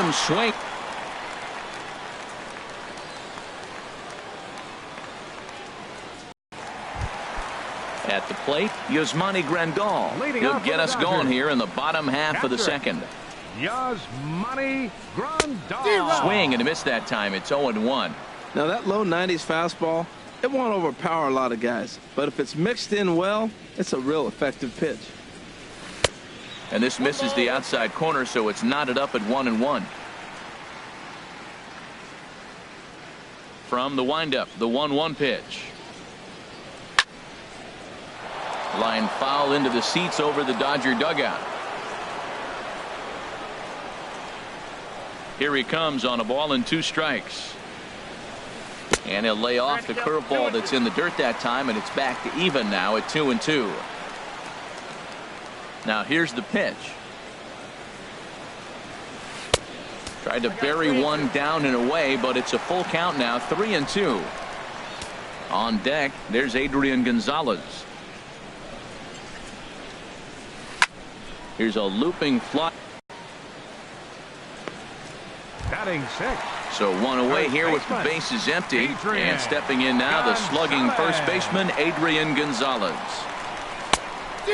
him swing. At the plate, Yasmani Grandal. He'll get us going here in the bottom half of the second. Yasmani Grandal. Swing and a miss that time. It's 0-1. Now that low 90s fastball, it won't overpower a lot of guys. But if it's mixed in well, it's a real effective pitch. And this misses the outside corner, so it's knotted up at 1-1. From the windup, the 1-1 pitch. Line foul into the seats over the Dodger dugout. Here he comes on a ball and 2 strikes. And he'll lay off the curveball that's in the dirt that time, and it's back to even now at 2-2. Now here's the pitch. Tried to bury one down and away, but it's a full count now, 3-2. On deck, there's Adrian Gonzalez. Here's a looping fly. Batting 6. So one away here with the bases empty. And stepping in now, the slugging first baseman, Adrian Gonzalez.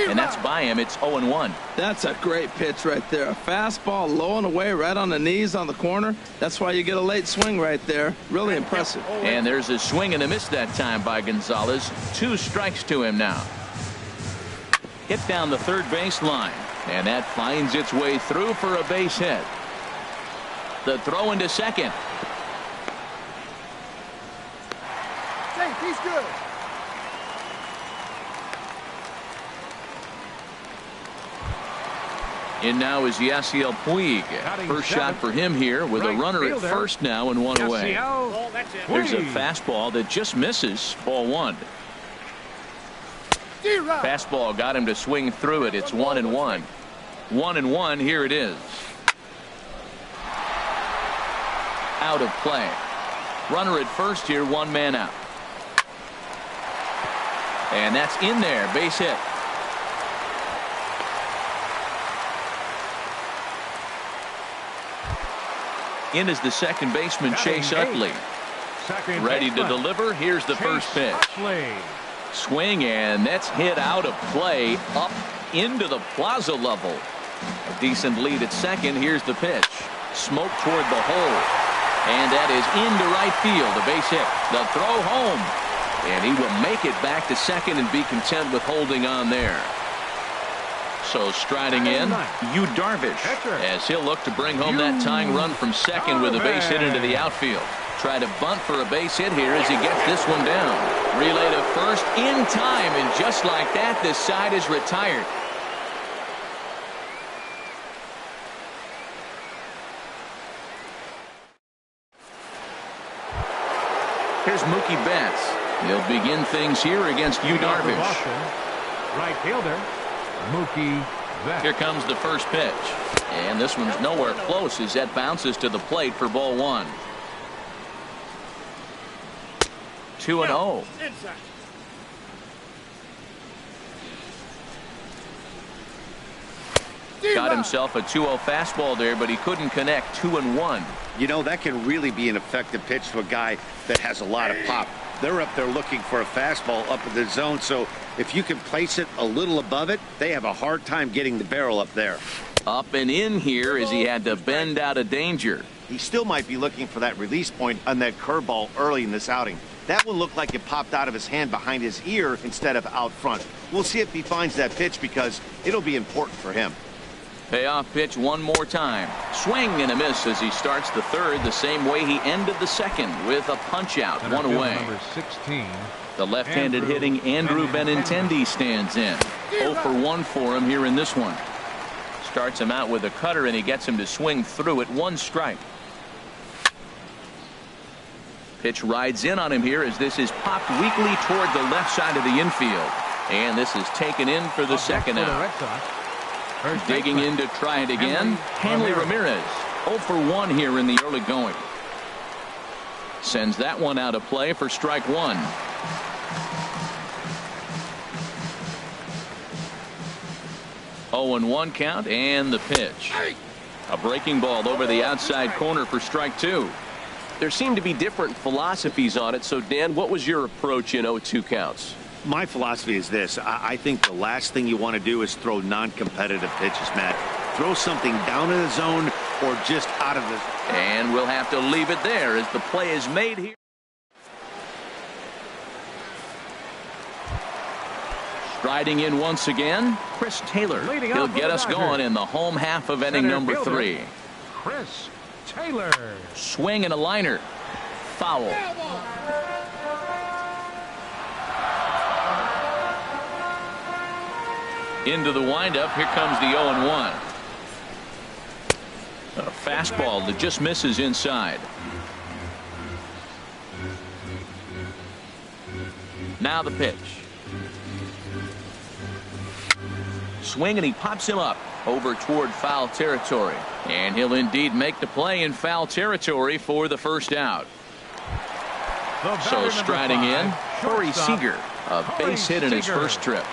And that's by him. It's 0-1. That's a great pitch right there. A fastball low and away right on the knees on the corner. That's why you get a late swing right there. Really impressive. And there's a swing and a miss that time by Gonzalez. 2 strikes to him now. Hit down the third base line. And that finds its way through for a base hit. The throw into second. He's good. In now is Yasiel Puig. First shot for him here with a runner at first now and 1 away. There's a fastball that just misses. Ball 1. Fastball got him to swing through it. It's 1-1. 1-1. Here it is. Out of play. Runner at first here, 1 man out. And that's in there. Base hit. In is the second baseman, Chase Utley. Ready to deliver. Here's the first pitch. Swing, and that's hit out of play up into the plaza level. A decent lead at second. Here's the pitch. Smoke toward the hole. And that is into right field. A base hit. The throw home. And he will make it back to second and be content with holding on there. So striding in, Yu Darvish, as he'll look to bring home that tying run from second with a base hit into the outfield. Try to bunt for a base hit here as he gets this one down. Relay to first in time, and just like that, this side is retired. Here's Mookie Betts. He'll begin things here against Yu Darvish. Right fielder, Mookie Betts. Here comes the first pitch. And this one's nowhere close as that bounces to the plate for ball 1. 2-0. Got himself a 2-0 fastball there, but he couldn't connect. 2-1. You know, that can really be an effective pitch to a guy that has a lot of pop. They're up there looking for a fastball up in the zone, so if you can place it a little above it, they have a hard time getting the barrel up there. Up and in here as he had to bend out of danger. He still might be looking for that release point on that curveball early in this outing. That one looked like it popped out of his hand behind his ear instead of out front. We'll see if he finds that pitch because it'll be important for him. Payoff pitch one more time. Swing and a miss as he starts the third the same way he ended the second with a punch out. One away. Number 16. The left-handed hitting Andrew Benintendi stands in. 0 for 1 for him here in this one. Starts him out with a cutter and he gets him to swing through it. 1 strike. Pitch rides in on him here as this is popped weakly toward the left side of the infield. And this is taken in for the second out. Digging in to try it again. Hanley Ramirez. 0 for 1 here in the early going. Sends that one out of play for strike 1. Oh, and 1 count and the pitch. A breaking ball over the outside corner for strike two. There seem to be different philosophies on it. So, Dan, what was your approach in 0-2 counts? My philosophy is this. I think the last thing you want to do is throw non-competitive pitches, Matt. Throw something down in the zone or just out of the zone. And we'll have to leave it there as the play is made here. Striding in once again, Chris Taylor. He'll get us going in the home half of inning number 3. Chris Taylor. Swing and a liner. Foul. Into the windup. Here comes the 0-1. A fastball that just misses inside. Now the pitch. Swing, and he pops him up over toward foul territory. And he'll indeed make the play in foul territory for the first out. So striding in, Corey Seager, a base hit in his first trip.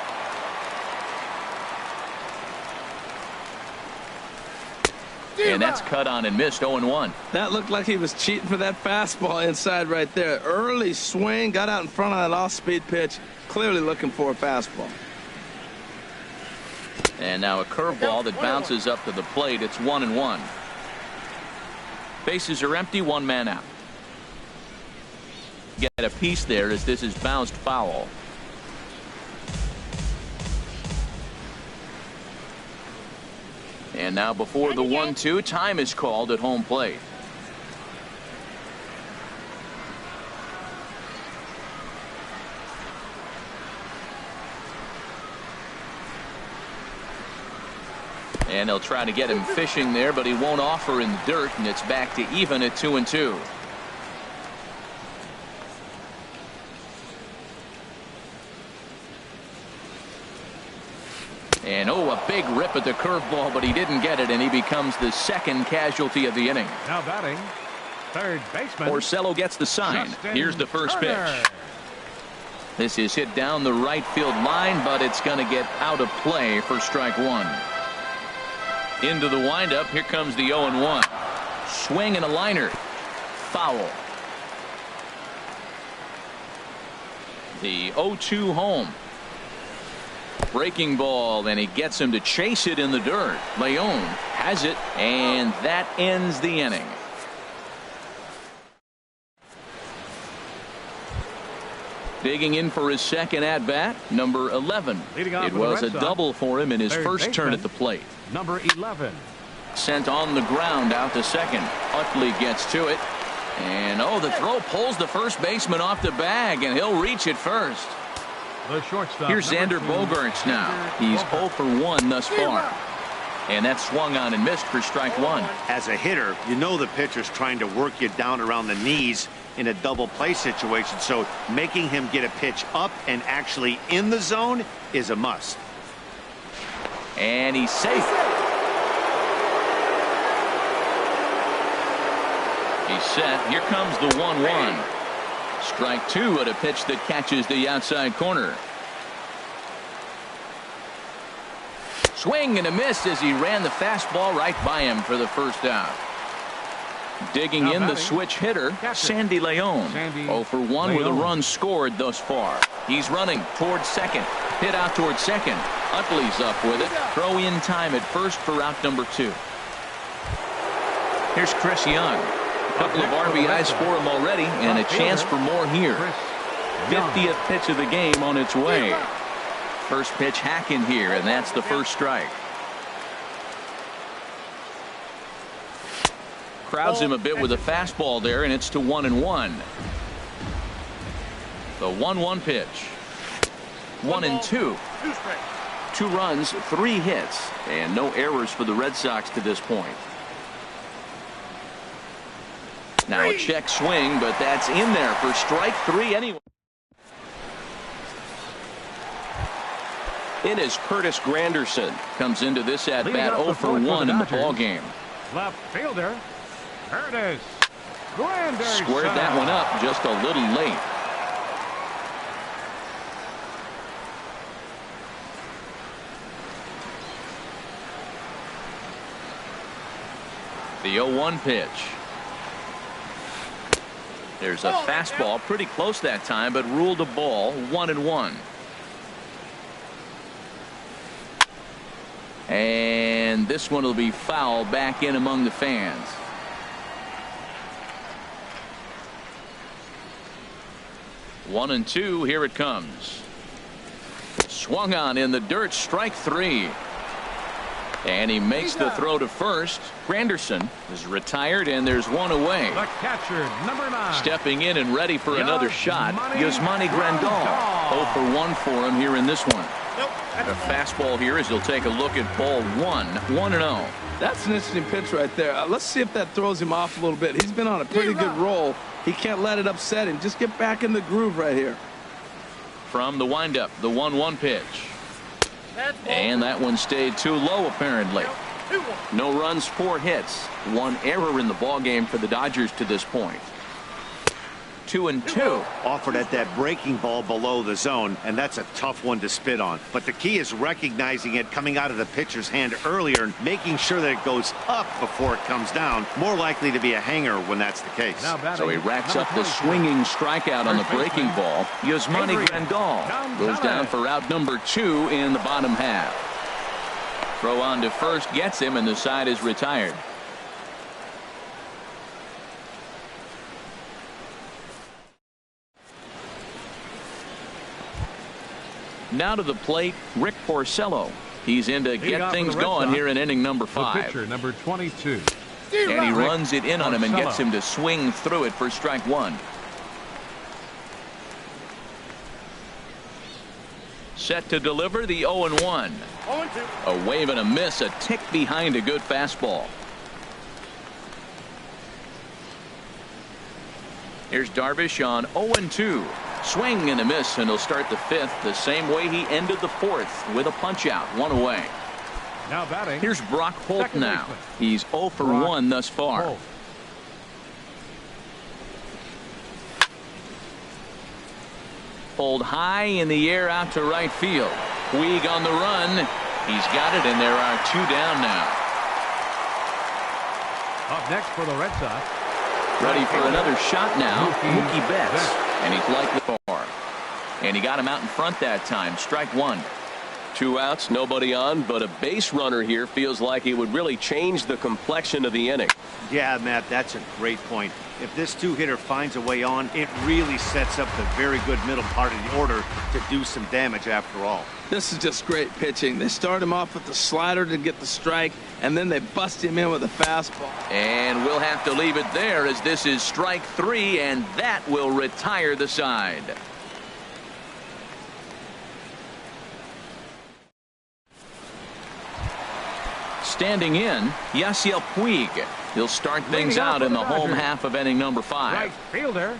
And that's cut on and missed. 0-1. That looked like he was cheating for that fastball inside right there. Early swing, got out in front of that off-speed pitch, clearly looking for a fastball. And now a curveball that bounces up to the plate. It's 1-1. Bases are empty, one man out. Get a piece there as this is bounced foul. And now before the 1-2, time is called at home plate. And they'll try to get him fishing there, but he won't offer in the dirt, and it's back to even at 2-2. And a big rip at the curveball, but he didn't get it, and he becomes the second casualty of the inning. Now batting, third baseman. Porcello gets the sign. Here's the first Turner. pitch. This is hit down the right field line, but it's going to get out of play for strike one. Into the windup. Here comes the 0-1. Swing and a liner. Foul. The 0-2 home. Breaking ball, and he gets him to chase it in the dirt. Leon has it, and that ends the inning. Digging in for his second at-bat, number 11. It was a double for him in his first turn at the plate. Number 11. Sent on the ground out to second. Utley gets to it. And, the throw pulls the first baseman off the bag, and he'll reach it first. The shortstop. Here's Xander Bogaerts now. He's 0 for 1 thus far. And that's swung on and missed for strike one. As a hitter, you know the pitcher's trying to work you down around the knees in a double play situation, so making him get a pitch up and actually in the zone is a must. And he's safe. He's set. Here comes the 1-1. Strike two at a pitch that catches the outside corner. Swing and a miss as he ran the fastball right by him for the first out. Digging in the switch hitter, Sandy Leon. 0 for 1 with a run scored thus far. He's running towards second. Hit out towards second. Utley's up with it. Throw in time at first for out number 2. Here's Chris Young. A couple of RBIs for him already, and a chance for more here. 50th pitch of the game on its way. First pitch hacking here, and that's the first strike. Crowds him a bit with a fastball there, and it's to 1-1. The 1-1 pitch. 1-2. 2 runs, 3 hits, and no errors for the Red Sox to this point. Now a check swing, but that's in there for strike 3 anyway. It is Curtis Granderson. Comes into this at bat 0 for 1 in the ballgame. Left fielder, Curtis Granderson. Squared that one up just a little late. The 0-1 pitch. There's a fastball pretty close that time, but ruled a ball. 1-1. And this one will be foul back in among the fans. 1-2. Here it comes. Swung on in the dirt. Strike 3. And he makes the throw to first. Granderson is retired, and there's one away. The catcher, number 9. Stepping in and ready for another shot, Yasmani Grandal. 0 for 1 for him here in this one. A fastball here as he'll take a look at ball 1. 1-0. That's an interesting pitch right there. Let's see if that throws him off a little bit. He's been on a pretty good roll. He can't let it upset him. Just get back in the groove right here. From the windup, the 1-1 pitch. And that one stayed too low, apparently. No runs, 4 hits. 1 error in the ballgame for the Dodgers to this point. 2-2. Offered at that breaking ball below the zone, and that's a tough one to spit on. But the key is recognizing it coming out of the pitcher's hand earlier and making sure that it goes up before it comes down. More likely to be a hanger when that's the case. So he racks up the swinging strikeout on the breaking ball. Yasmani Grandal goes down for out number 2 in the bottom half. Throw on to first gets him, and the side is retired. Now to the plate, Rick Porcello. He's in to get things going here in inning number 5. The pitcher, number 22. And he runs it in on him and gets him to swing through it for strike 1. Set to deliver the 0-1. A wave and a miss, a tick behind a good fastball. Here's Darvish on 0-2. Swing and a miss, and he'll start the 5th the same way he ended the 4th with a punch out. 1 away. Now batting. Here's Brock Holt now. He's 0 for 1 thus far. Holt. Pulled high in the air out to right field. Puig on the run. He's got it, and there are 2 down now. Up next for the Red Sox. Ready for another shot now. Mookie Betts. And he's likely far. And he got him out in front that time. Strike 1. 2 outs, nobody on, but a base runner here feels like it would really change the complexion of the inning. Yeah, Matt, that's a great point. If this 2-hitter finds a way on, it really sets up the very good middle part of the order to do some damage after all. This is just great pitching. They start him off with the slider to get the strike, and then they bust him in with a fastball. And we'll have to leave it there as this is strike 3, and that will retire the side. Standing in, Yasiel Puig. He'll start things out in the home half of inning number 5. Right fielder.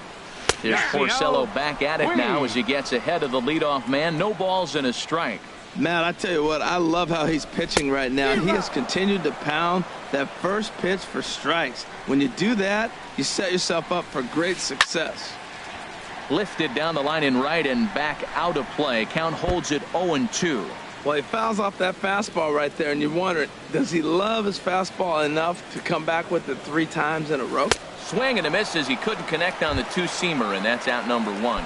Here's Porcello back at it now as he gets ahead of the leadoff man. No balls and a strike. Matt, I tell you what, I love how he's pitching right now. He has continued to pound that first pitch for strikes. When you do that, you set yourself up for great success. Lifted down the line in right and back out of play. Count holds it 0-2. Well, he fouls off that fastball right there, and you wonder, does he love his fastball enough to come back with it 3 times in a row? Swing and a miss as he couldn't connect on the 2-seamer, and that's out number 1.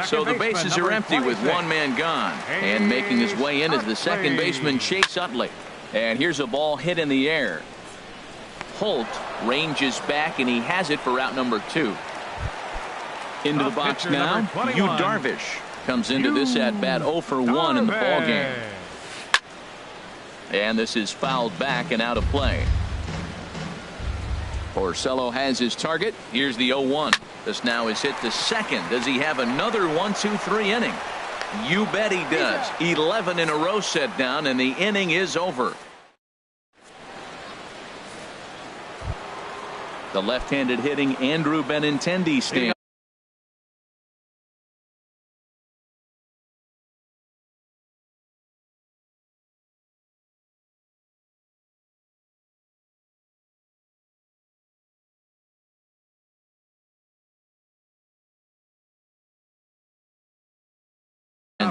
So the bases are empty with 1 man gone. And making his way in is the second baseman, Chase Utley. And here's a ball hit in the air. Holt ranges back, and he has it for out number 2. Into the box now, Yu Darvish. Comes into this at bat 0 for 1 in the ball game. And this is fouled back and out of play. Porcello has his target. Here's the 0-1. This now is hit to second. Does he have another 1-2-3 inning? You bet he does. 11 in a row set down, and the inning is over. The left-handed hitting Andrew Benintendi stands.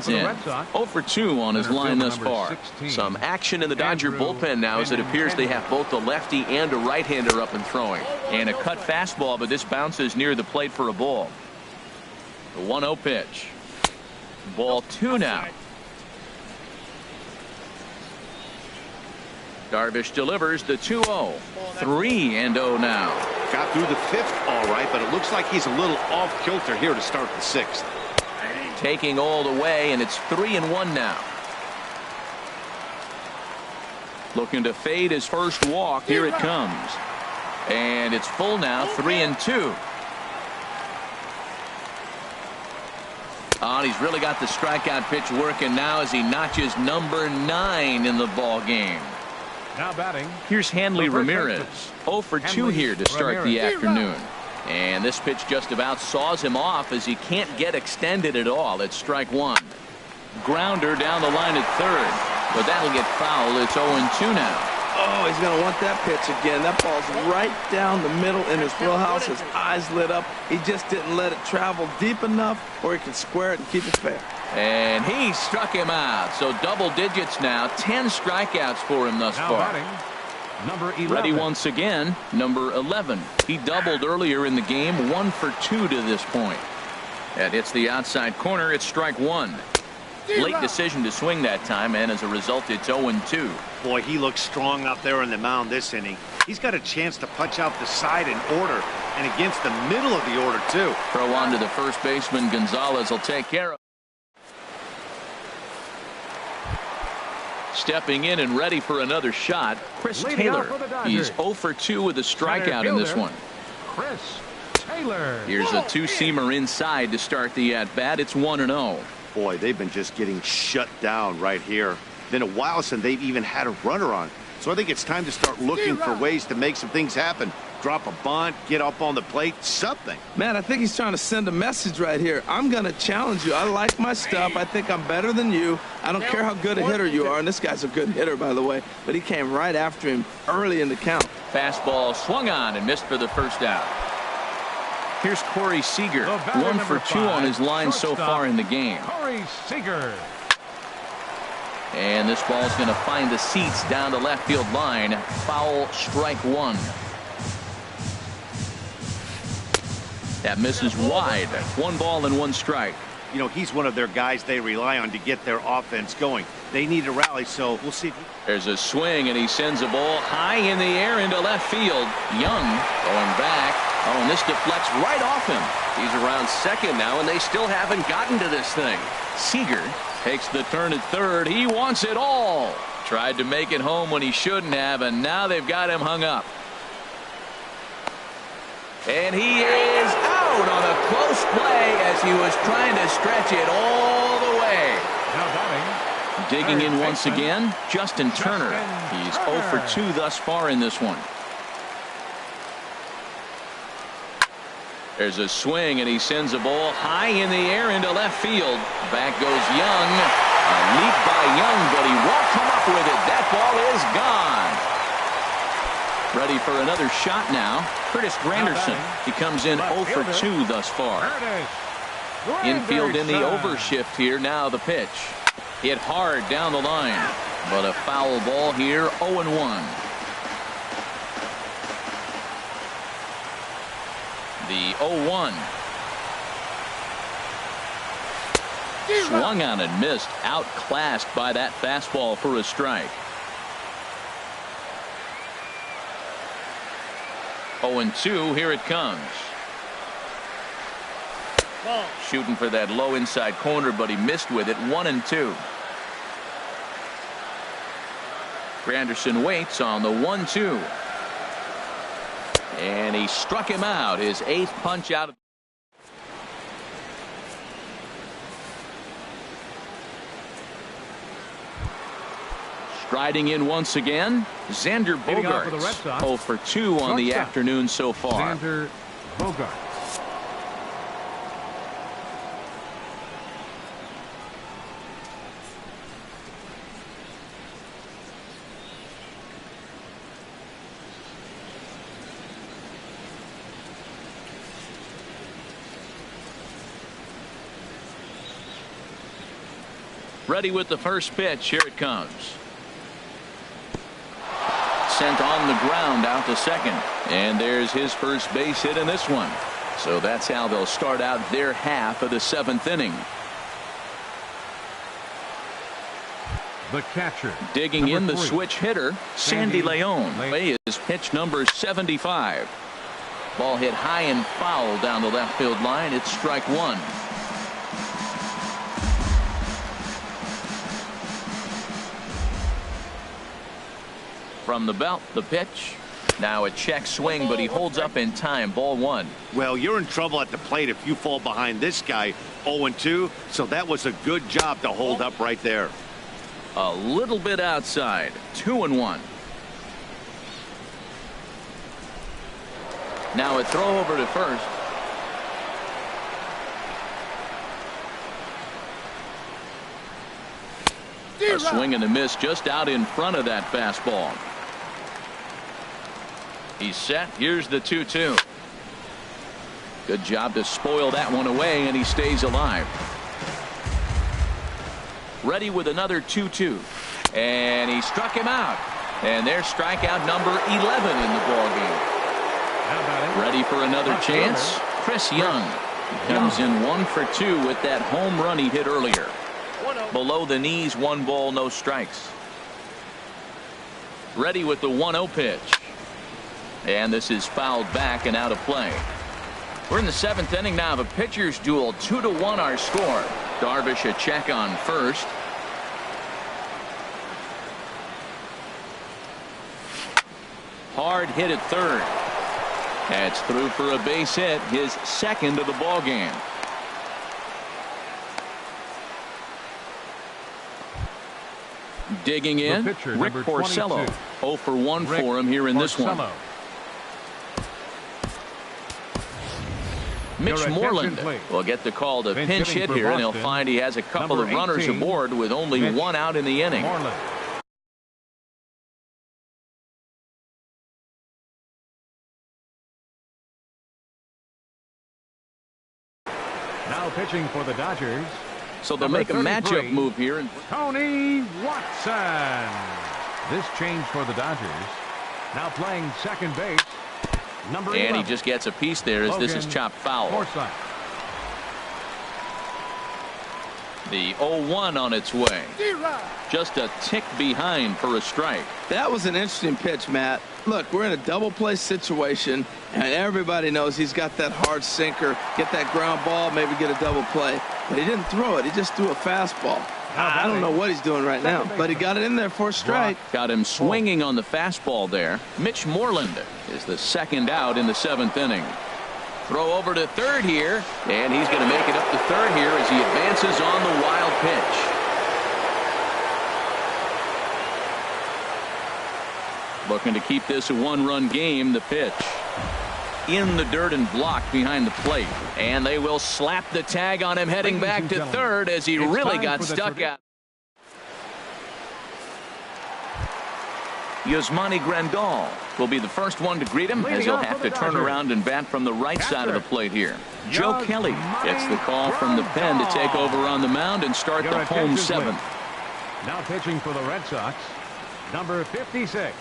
slides in. 0 for 2 on his line thus far. 16. Some action in the Dodger bullpen now as it appears they have both a lefty and a right-hander up and throwing. And a cut fastball, but this bounces near the plate for a ball. The 1-0 pitch. Ball 2 now. Darvish delivers the 2-0. 3-0 now. Got through the 5th all right, but it looks like he's a little off kilter here to start the 6th. Taking all the way, and it's 3-1 now. Looking to fade his first walk. Here it comes. And it's full now, 3-2. Oh, he's really got the strikeout pitch working now as he notches number 9 in the ball game. Now batting. Here's Hanley Ramirez. 0 for 2 here to start the afternoon. And this pitch just about saws him off as he can't get extended at all. It's strike 1. Grounder down the line at third. But that'll get foul. It's 0-2 now. Oh, he's going to want that pitch again. That ball's right down the middle in his wheelhouse. His eyes lit up. He just didn't let it travel deep enough where he can square it and keep it fair. And he struck him out. So double digits now. 10 strikeouts for him thus far. Number 11. Ready once again. Number 11. He doubled earlier in the game. 1 for 2 to this point. That hits the outside corner. It's strike 1. Late decision to swing that time, and as a result, it's 0-2. Boy, he looks strong out there on the mound this inning. He's got a chance to punch out the side in order, and against the middle of the order, too. Throw on to the first baseman. Gonzalez will take care of. Stepping in and ready for another shot, Chris Taylor. He's 0 for 2 with a strikeout in this one. Chris Taylor. Here's a two-seamer inside to start the at-bat. It's 1-0. Boy, they've been just getting shut down right here. Been a while since they've even had a runner on. So I think it's time to start looking for ways to make some things happen. Drop a bunt, get up on the plate, something. Man, I think he's trying to send a message right here. I'm going to challenge you. I like my stuff. I think I'm better than you. I don't care how good a hitter you are. And this guy's a good hitter, by the way. But he came right after him early in the count. Fastball swung on and missed for the first out. Here's Corey Seager. 1 for 2 on his line so far in the game. Corey Seager. And this ball's going to find the seats down the left field line. Foul, strike 1. That misses wide. 1 ball and 1 strike. You know, he's one of their guys they rely on to get their offense going. They need a rally, so we'll see. There's a swing, and he sends a ball high in the air into left field. Young going back. Oh, and this deflects right off him. He's around second now, and they still haven't gotten to this thing. Seager takes the turn at third. He wants it all. Tried to make it home when he shouldn't have, and now they've got him hung up. And he is out on a close play as he was trying to stretch it all the way. Now batting. Digging in once again, Justin Turner. He's 0 for 2 thus far in this one. There's a swing, and he sends a ball high in the air into left field. Back goes Young. A leap by Young, but he won't come up with it. That ball is gone. Ready for another shot now. Curtis Granderson. He comes in 0 for 2 thus far. Infield in the overshift here. Now the pitch. Hit hard down the line. But a foul ball here. 0-1. The 0-1. Swung on and missed. Outclassed by that fastball for a strike. 0-2. Here it comes. Shooting for that low inside corner, but he missed with it. 1-2. Granderson waits on the 1-2. And he struck him out. His 8th punch out. Striding in once again, Xander Bogaerts. 0 for 2 on the afternoon so far. Xander Bogaerts. Ready with the first pitch. Here it comes. Sent on the ground out to second. And there's his first base hit in this one. So that's how they'll start out their half of the 7th inning. The catcher. Digging in the 3. switch hitter, Sandy Leon. Is pitch number 75. Ball hit high and foul down the left field line. It's strike 1. From the belt, the pitch. Now a check swing, but he holds up in time. Ball 1. Well, you're in trouble at the plate if you fall behind this guy 0-2. So that was a good job to hold up right there. A little bit outside. 2-1. Now a throw over to first. A swing and a miss just out in front of that fastball. He's set. Here's the 2-2. Good job to spoil that one away, and he stays alive. Ready with another 2-2. And he struck him out. And there's strikeout number 11 in the ballgame. Ready for another chance. Chris Young. He comes in 1 for 2 with that home run he hit earlier. Below the knees, 1 ball, no strikes. Ready with the 1-0 pitch. And this is fouled back and out of play. We're in the 7th inning now of a pitcher's duel. 2-1 our score. Darvish a check on first. Hard hit at third. That's through for a base hit, his 2nd of the ball game. Digging in, Rick Porcello. 0 for 1 for him here in this one. Mitch Moreland will get the call to pinch hit here, and he'll find he has a couple of runners aboard with only 1 out in the inning. Now pitching for the Dodgers. So they'll make a matchup move here. Tony Watson. This change for the Dodgers. Now playing second base. Number 11. And he just gets a piece there as this is chopped foul. Forsythe. The 0-1 on its way. Just a tick behind for a strike. That was an interesting pitch, Matt. Look, we're in a double play situation, and everybody knows he's got that hard sinker. Get that ground ball, maybe get a double play. But he didn't throw it. He just threw a fastball. I don't know what he's doing right now, but he got it in there for a strike. Got him swinging on the fastball there. Mitch Moreland is the 2nd out in the 7th inning. Throw over to third here, and he's going to make it up to third here as he advances on the wild pitch. Looking to keep this a 1-run game. The pitch in the dirt and blocked behind the plate, and they will slap the tag on him heading back to third as he really got stuck out. Yasmani Grandal will be the first one to greet him as he'll have to turn around and bat from the right side of the plate here. Joe Kelly gets the call from the pen to take over on the mound and start the home 7th. Now pitching for the Red Sox, number 56,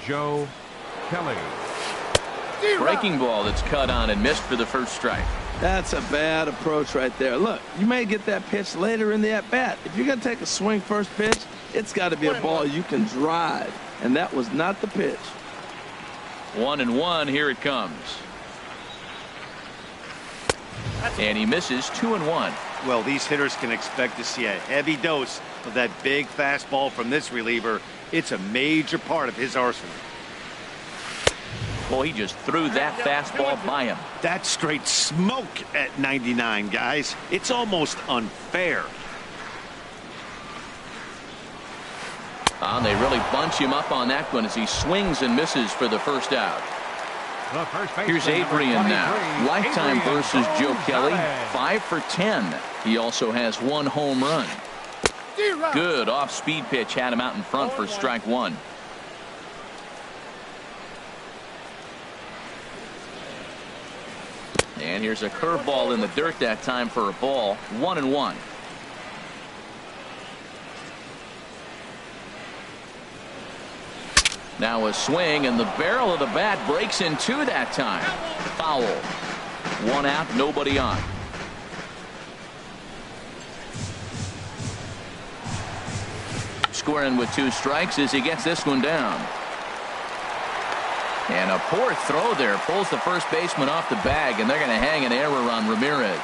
Joe Kelly. Breaking ball that's cut on and missed for the first strike. That's a bad approach right there. Look, you may get that pitch later in the at-bat. If you're going to take a swing first pitch, it's got to be a ball you can drive, and that was not the pitch. 1-1, here it comes. And he misses. 2-1. Well, these hitters can expect to see a heavy dose of that big fastball from this reliever. It's a major part of his arsenal. Boy, he just threw that fastball by him. That's straight smoke at 99, guys. It's almost unfair. They really bunch him up on that one as he swings and misses for the first out. Here's Adrian now. Lifetime versus Joe Kelly. 5 for 10. He also has 1 home run. Good off-speed pitch had him out in front for strike 1. And here's a curveball in the dirt that time for a ball. 1-1. Now a swing, and the barrel of the bat breaks in two that time. Foul. One out, nobody on. Scoring with 2 strikes as he gets this one down. And a poor throw there pulls the first baseman off the bag, and they're going to hang an error on Ramirez.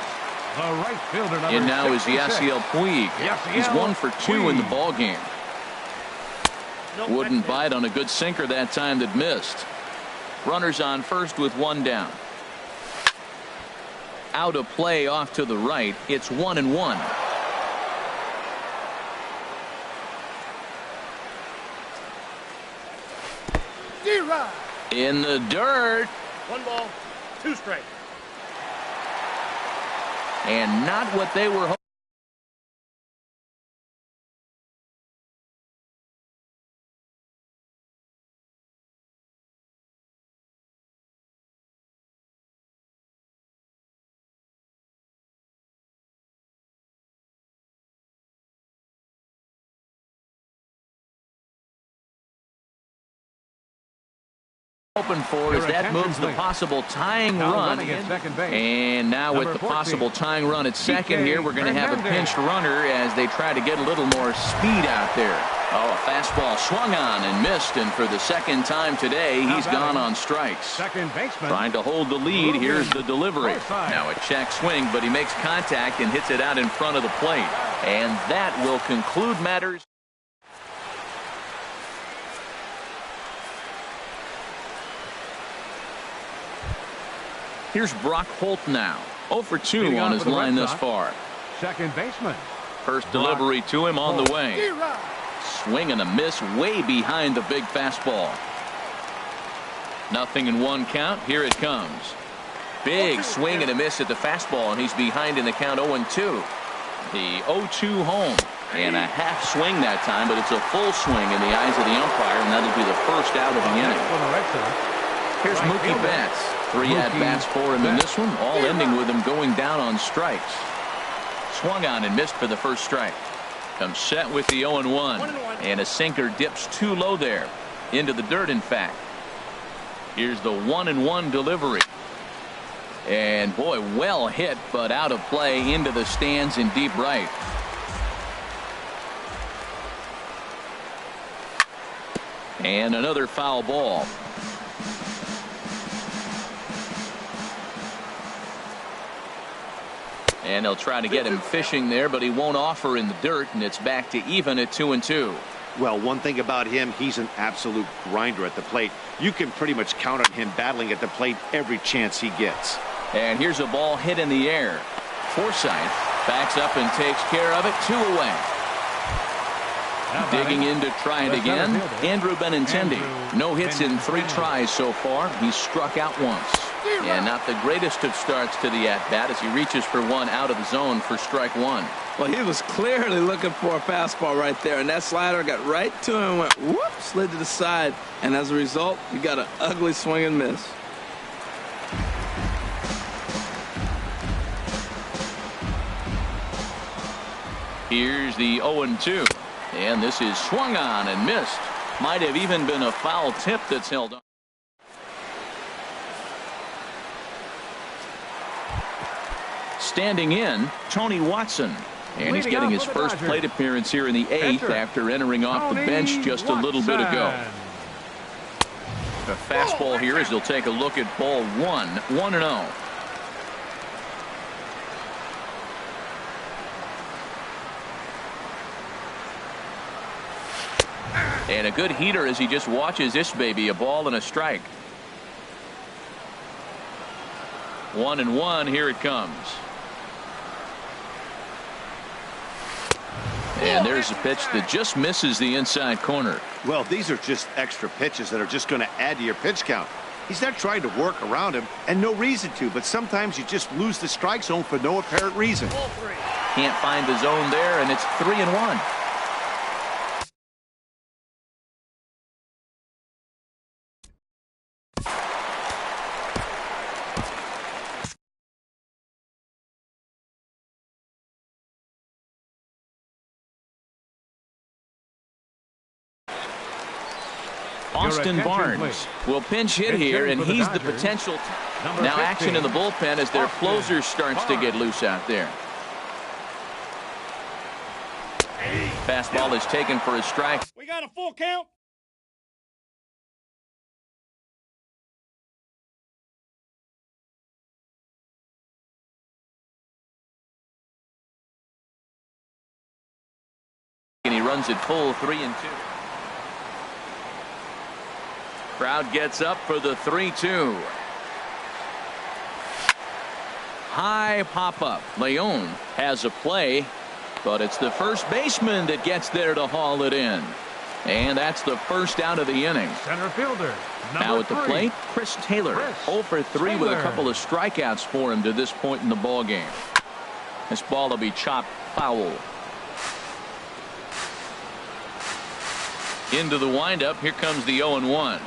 The right fielder, number And now is 66. Yasiel Puig. He's 1 for 2 in the ball game. Wouldn't bite on a good sinker that time that missed. Runners on first with 1 down. Out of play off to the right. It's 1-1. In the dirt. 1 ball, 2 strikes. And not what they were hoping. Hoping for is that moves the possible tying run. And now with the possible tying run at second here, we're going to have a pinched runner as they try to get a little more speed out there. Oh, a fastball swung on and missed, and for the second time today, he's gone on strikes. Second baseman. Trying to hold the lead. Here's the delivery. Now a check swing, but he makes contact and hits it out in front of the plate. And that will conclude matters. Here's Brock Holt now. 0 for 2 on his line thus far. Second baseman. First delivery to him on the way. Swing and a miss way behind the big fastball. 0-1 count. Here it comes. Big swing and a miss at the fastball, and he's behind in the count 0-2. The 0-2 home. And a half swing that time, but it's a full swing in the eyes of the umpire, and that'll be the first out of the inning. Here's Mookie Betts. 3 at-bats for him in this one, all ending with him going down on strikes. Swung on and missed for the first strike. Comes set with the 0-1. And a sinker dips too low there. Into the dirt, in fact. Here's the 1-1 delivery. And boy, well hit, but out of play into the stands in deep right. And another foul ball. And they'll try to get him fishing there, but he won't offer in the dirt, and it's back to even at 2-2. Well, one thing about him, he's an absolute grinder at the plate. You can pretty much count on him battling at the plate every chance he gets. And here's a ball hit in the air. Forsythe backs up and takes care of it. 2 away. Digging in to try it again, Andrew Benintendi. No hits in 3 tries so far. He's struck out once. And not the greatest of starts to the at-bat as he reaches for one out of the zone for strike 1. Well, he was clearly looking for a fastball right there, and that slider got right to him and went whoop, slid to the side, and as a result, you got an ugly swing and miss. Here's the 0-2, and this is swung on and missed. Might have even been a foul tip that's held on. Standing in, Tony Watson. And he's getting his first plate appearance here in the 8th after entering off the bench just a little bit ago. A fastball here as he'll take a look at ball 1, 1-0. And a good heater as he just watches this baby, a ball and a strike. 1-1, here it comes. And there's a pitch that just misses the inside corner. Well, these are just extra pitches that are just going to add to your pitch count. He's not trying to work around him, and no reason to, but sometimes you just lose the strike zone for no apparent reason. Can't find the zone there, and it's 3-1. Austin Barnes will pinch hit here, and he's the potential. Now action in the bullpen as their closer starts to get loose out there. Fastball is taken for a strike. We got a full count. And he runs it full 3-2. Crowd gets up for the 3-2. High pop-up. Leon has a play, but it's the first baseman that gets there to haul it in. And that's the first out of the inning. Center fielder. Now at the plate, Chris Taylor. 0 for 3 with a couple of strikeouts for him to this point in the ball game. This ball will be chopped foul. Into the windup. Here comes the 0-1.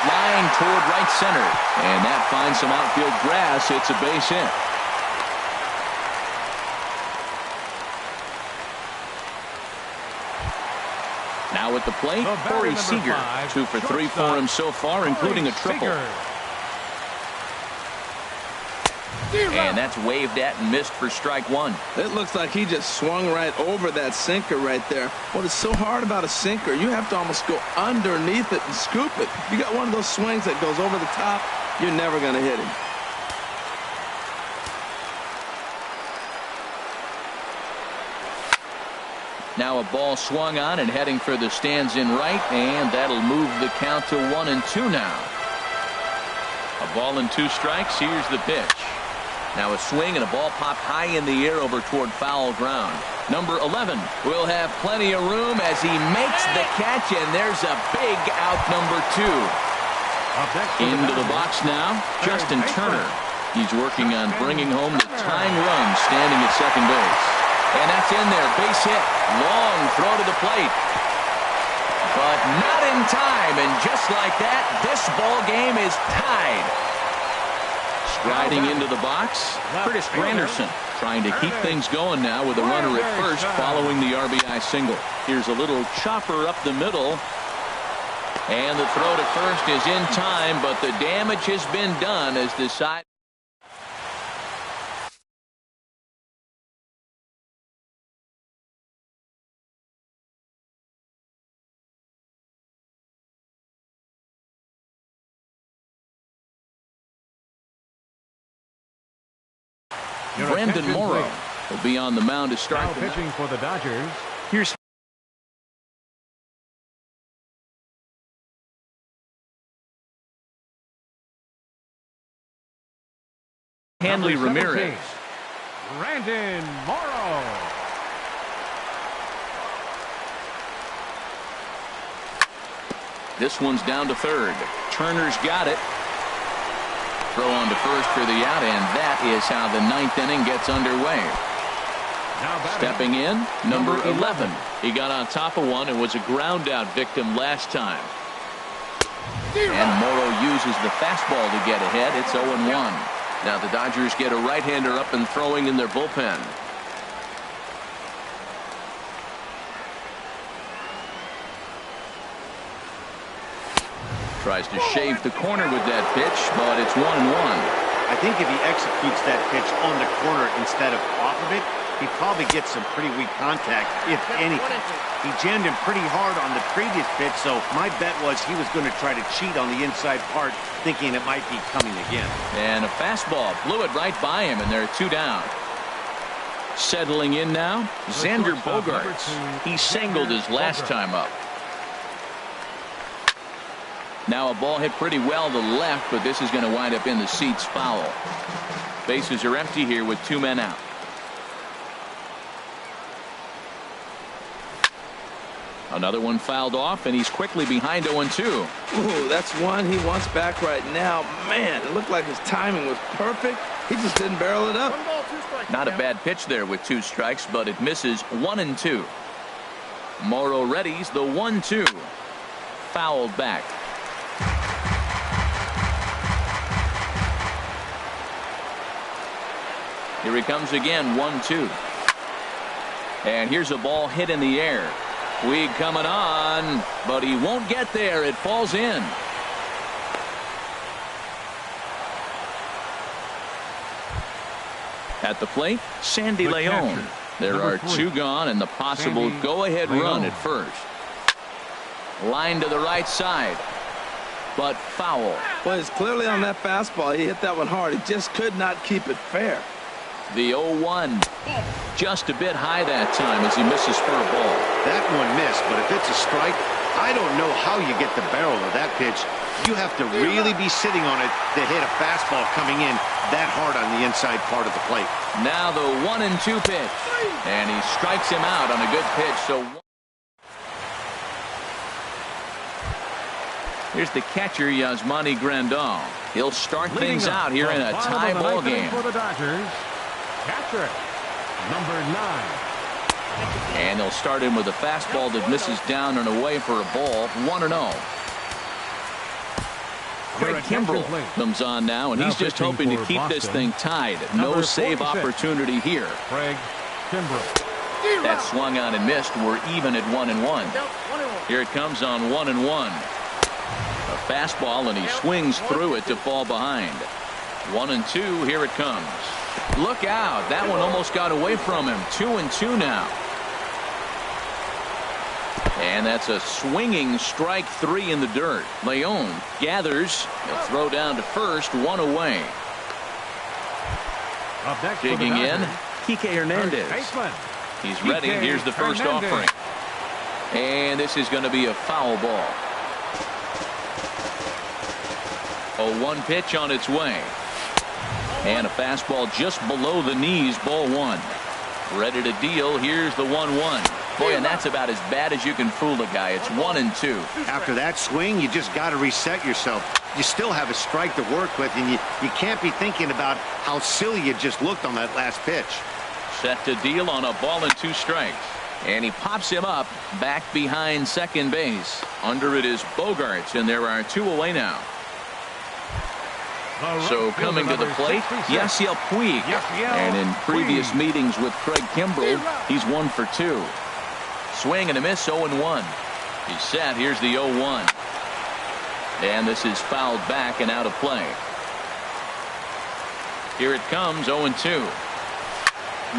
Flying toward right center, and that finds some outfield grass. It's a base hit. Now at the plate, Corey Seager. 2 for 3 for him so far, including a triple. And that's waved at and missed for strike one. It looks like he just swung right over that sinker right there. What is so hard about a sinker, you have to almost go underneath it and scoop it. You got one of those swings that goes over the top, you're never going to hit him. Now a ball swung on and heading for the stands in right, and that'll move the count to 1-2 now. A ball and 2 strikes. Here's the pitch. Now a swing and a ball popped high in the air over toward foul ground. Number 11 will have plenty of room as he makes the catch, and there's a big out, number 2. Into the box now, Justin Turner. He's working on bringing home the tying run, standing at second base. And that's in there, base hit, long throw to the plate. But not in time, and just like that, this ball game is tied. Striding into the box, Curtis Granderson trying to keep things going now with a runner at first following the RBI single. Here's a little chopper up the middle. And the throw to first is in time, but the damage has been done as the side. Brandon Morrow will be on the mound to start. Now pitching for the Dodgers. Here's Hanley Ramirez. Brandon Morrow. This one's down to third. Turner's got it. Throw on to first for the out, and that is how the 9th inning gets underway. Stepping in, number 11. He got on top of one and was a ground out victim last time. And Morrow uses the fastball to get ahead. It's 0-1. Now the Dodgers get a right-hander up and throwing in their bullpen. Tries to shave the corner with that pitch, but it's 1-1. I think if he executes that pitch on the corner instead of off of it, he probably gets some pretty weak contact, if anything. He jammed him pretty hard on the previous pitch, so my bet was he was going to try to cheat on the inside part, thinking it might be coming again. And a fastball blew it right by him, and there are 2 down. Settling in now, Xander Bogaerts. He singled his last time up. Now a ball hit pretty well to the left, but this is going to wind up in the seats foul. Bases are empty here with 2 men out. Another one fouled off, and he's quickly behind 0-2. Ooh, that's one he wants back right now. Man, it looked like his timing was perfect. He just didn't barrel it up. 1 ball, 2 strikes. Not a bad pitch there with 2 strikes, but it misses 1-2. Morrow readies the 1-2. Fouled back. Here he comes again, 1-2. And here's a ball hit in the air. Puig coming on, but he won't get there. It falls in. At the plate, Sandy Leon. There are 2 gone and the possible go-ahead run at first. Line to the right side, but foul. Well, it's clearly on that fastball. He hit that one hard. He just could not keep it fair. The 0-1. Just a bit high that time as he misses for a ball. That one missed, but if it's a strike, I don't know how you get the barrel of that pitch. You have to really be sitting on it to hit a fastball coming in that hard on the inside part of the plate. Now the 1-2 pitch, and he strikes him out on a good pitch. So here's the catcher, Yasmani Grandal. He'll start things out here in a tie ball game. For the Dodgers, catcher, number 9. And they'll start him with a fastball that misses down and away for a ball. 1-0. Craig Kimbrell comes on now, and he's just hoping to keep this thing tied. No save opportunity here. Craig Kimbrell. That swung on and missed. We're even at 1-1. Here it comes on 1-1. A fastball, and he swings through it to fall behind. 1-2. Here it comes. Look out. That one almost got away from him. 2-2 now. And that's a swinging strike 3 in the dirt. Leon gathers. He'll throw down to first. 1 away. Digging in, Kike Hernandez. He's ready. Here's the first offering. And this is going to be a foul ball. A 1 pitch on its way. And a fastball just below the knees. Ball 1. Ready to deal. Here's the 1-1. Boy, and that's about as bad as you can fool a guy. It's 1-2. After that swing, you just got to reset yourself. You still have a strike to work with, and you can't be thinking about how silly you just looked on that last pitch. Set to deal on a ball and 2 strikes. And he pops him up back behind second base. Under it is Bogarts, and there are 2 away now. So coming to the plate, Yasiel Puig. And in previous meetings with Craig Kimbrell, he's 1 for 2. Swing and a miss, 0-1. He's set. Here's the 0-1. And this is fouled back and out of play. Here it comes, 0-2.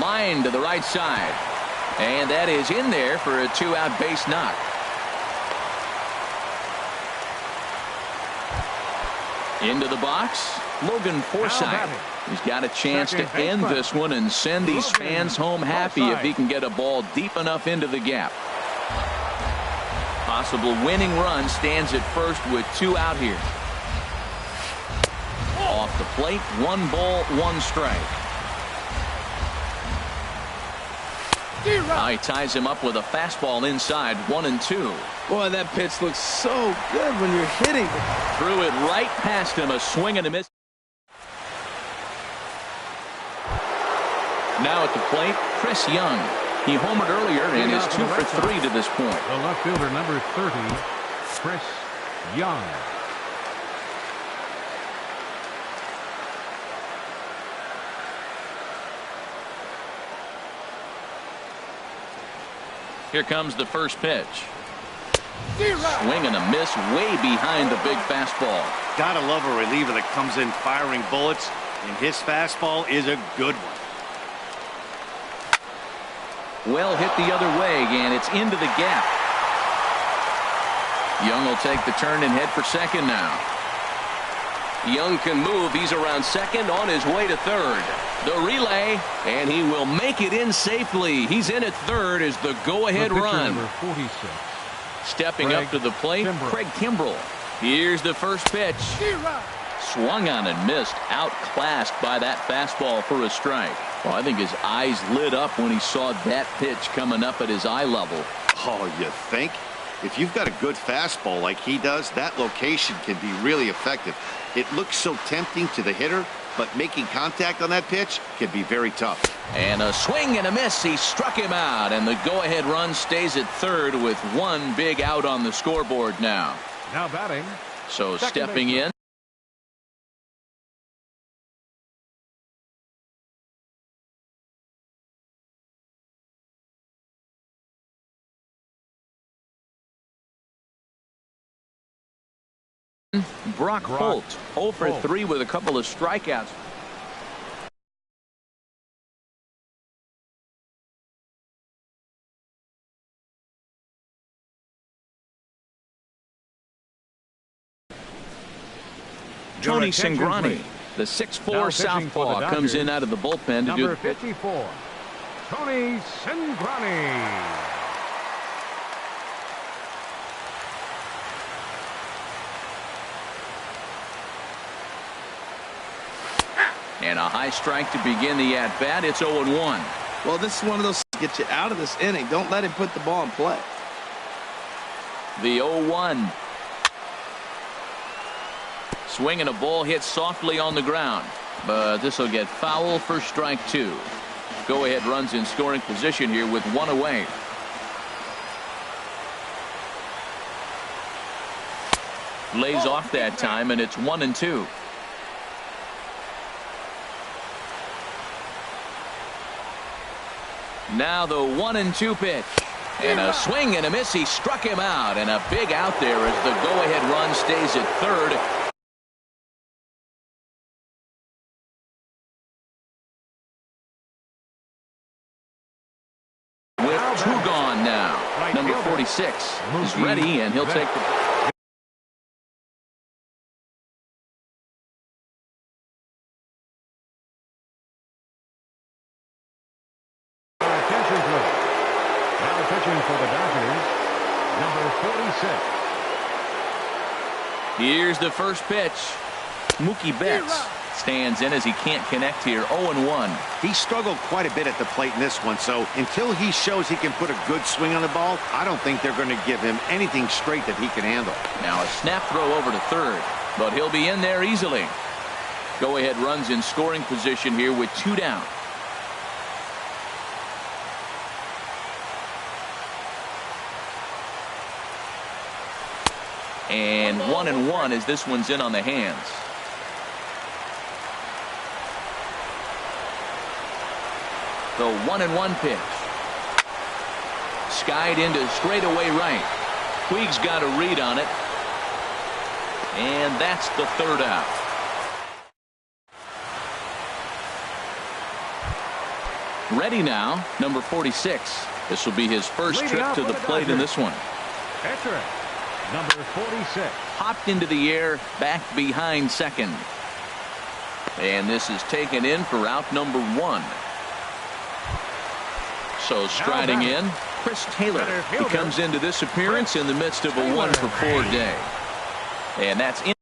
Line to the right side. And that is in there for a 2-out base knock. Into the box, Logan Forsythe. He's got a chance to end this one and send these fans home happy if he can get a ball deep enough into the gap. Possible winning run stands at first with 2 out here. Off the plate, 1 ball, 1 strike. Now he ties him up with a fastball inside. 1-2. Boy, that pitch looks so good when you're hitting it. Threw it right past him. A swing and a miss. Now at the plate, Chris Young. He homered earlier and is 2 for 3 to this point. The left fielder, number 30, Chris Young. Here comes the first pitch. Swing and a miss way behind the big fastball. Gotta love a reliever that comes in firing bullets, and his fastball is a good one. Well hit the other way, and it's into the gap. Young will take the turn and head for second now. Young can move. He's around second, on his way to third. The relay, and he will make it in safely. He's in at third as the go-ahead run. Number 46. Stepping up to the plate, Craig Kimbrell. Here's the first pitch. Swung on and missed. Outclassed by that fastball for a strike. Well, I think his eyes lit up when he saw that pitch coming up at his eye level. Oh, you think? If you've got a good fastball like he does, that location can be really effective. It looks so tempting to the hitter, but making contact on that pitch can be very tough. And a swing and a miss. He struck him out, and the go-ahead run stays at third with 1 big out on the scoreboard now. Now batting. So stepping in. Brock Holt, 0 for 3 with a couple of strikeouts. Tony Cingrani, the 6'4" southpaw, comes in out of the bullpen to do the pitch. Number 54, Tony Cingrani. And a high strike to begin the at-bat. It's 0-1. Well, this is one of those get you out of this inning. Don't let him put the ball in play. The 0-1. Swinging a ball hit softly on the ground, but this will get foul for strike 2. Go-ahead runs in scoring position here with 1 away. Lays off that time, and it's 1-2. Now the 1-2 pitch. And a swing and a miss. He struck him out, and a big out there as the go-ahead run stays at third. With 2 gone now. Number 46 is ready, and he'll take the... Pitching for the Dodgers, number 46. Here's the first pitch. Mookie Betts stands in as he can't connect here. 0-1. He struggled quite a bit at the plate in this one, so until he shows he can put a good swing on the ball, I don't think they're going to give him anything straight that he can handle. Now a snap throw over to third, but he'll be in there easily. Go-ahead runs in scoring position here with 2 down. And 1-1 as this one's in on the hands. The 1-1 pitch. Skied into straightaway right. Puig's got a read on it. And that's the third out. Ready now, number 46. This will be his first trip to the plate in this one. Pitcher, number 46. Popped into the air, back behind second. And this is taken in for out number 1. So striding in, Chris Taylor. He comes into this appearance in the midst of a 1-for-4 day. And that's in.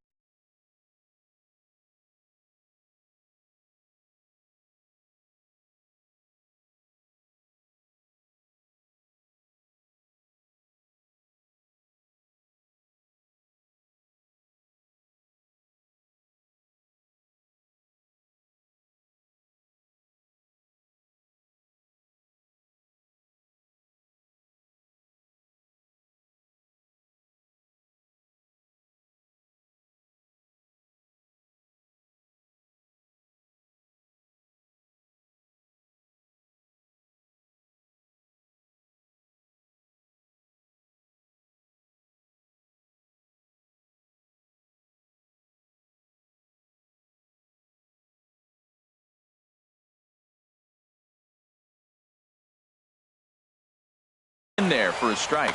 In there for a strike.